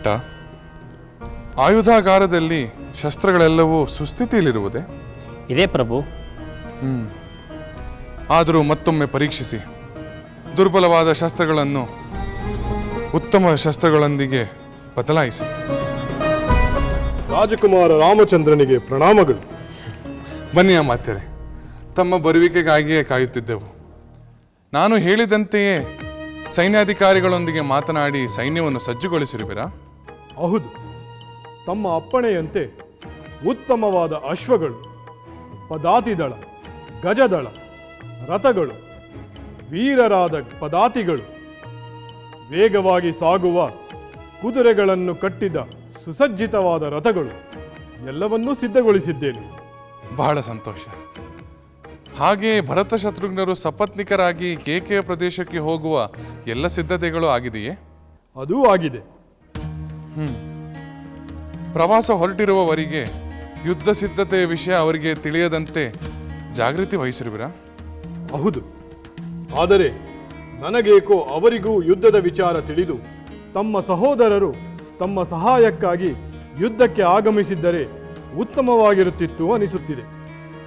ಭಟ್ಟ, ಆಯುಧಾಗಾರದಲ್ಲಿ ಶಸ್ತ್ರಗಳೆಲ್ಲವೂ ಸುಸ್ಥಿತಿಯಲ್ಲಿರುವುದೇ? ಇದೇ ಪ್ರಭು. ಆದರೂ ಮತ್ತೊಮ್ಮೆ ಪರೀಕ್ಷಿಸಿ. ದುರ್ಬಲವಾದ ಶಸ್ತ್ರಗಳನ್ನು ಉತ್ತಮ ಶಸ್ತ್ರಗಳೊಂದಿಗೆ ಬದಲಾಯಿಸಿ. ರಾಜಕುಮಾರ ರಾಮಚಂದ್ರನಿಗೆ ಪ್ರಣಾಮಗಳು. ಬನ್ನಿ ಅಮಾತ್ಯರೇ, ತಮ್ಮ ಬರುವಿಕೆಗಾಗಿಯೇ ಕಾಯುತ್ತಿದ್ದೆವು. ನಾನು ಹೇಳಿದಂತೆಯೇ ಸೈನ್ಯಾಧಿಕಾರಿಗಳೊಂದಿಗೆ ಮಾತನಾಡಿ ಸೈನ್ಯವನ್ನು ಸಜ್ಜುಗೊಳಿಸಿರುವಿರಾ? ಹೌದು, ತಮ್ಮ ಅಪ್ಪಣೆಯಂತೆ ಉತ್ತಮವಾದ ಅಶ್ವಗಳು, ಪದಾತಿದಳ, ಗಜದಳ, ರಥಗಳು, ವೀರರಾದ ಪದಾತಿಗಳು, ವೇಗವಾಗಿ ಸಾಗುವ ಕುದುರೆಗಳನ್ನು ಕಟ್ಟಿದ ಸುಸಜ್ಜಿತವಾದ ರಥಗಳು ಎಲ್ಲವನ್ನೂ ಸಿದ್ಧಗೊಳಿಸಿದ್ದೇನೆ. ಬಹಳ ಸಂತೋಷ. ಹಾಗೆಯೇ ಭರತ ಶತ್ರುಘ್ನರು ಸಪತ್ನಿಕರಾಗಿ ಕೇಕೆಯ ಪ್ರದೇಶಕ್ಕೆ ಹೋಗುವ ಎಲ್ಲ ಸಿದ್ಧತೆಗಳು ಆಗಿದೆಯೇ? ಅದೂ ಆಗಿದೆ. ಪ್ರವಾಸ ಹೊರಟಿರುವವರಿಗೆ ಯುದ್ಧ ಸಿದ್ಧತೆಯ ವಿಷಯ ಅವರಿಗೆ ತಿಳಿಯದಂತೆ ಜಾಗೃತಿ ವಹಿಸಿರುವಿರಾ? ಹೌದು, ಆದರೆ ನನಗೇಕೋ ಅವರಿಗೂ ಯುದ್ಧದ ವಿಚಾರ ತಿಳಿದು ತಮ್ಮ ಸಹೋದರರು ತಮ್ಮ ಸಹಾಯಕ್ಕಾಗಿ ಯುದ್ಧಕ್ಕೆ ಆಗಮಿಸಿದ್ದರೆ ಉತ್ತಮವಾಗಿರುತ್ತಿತ್ತು ಅನಿಸುತ್ತಿದೆ.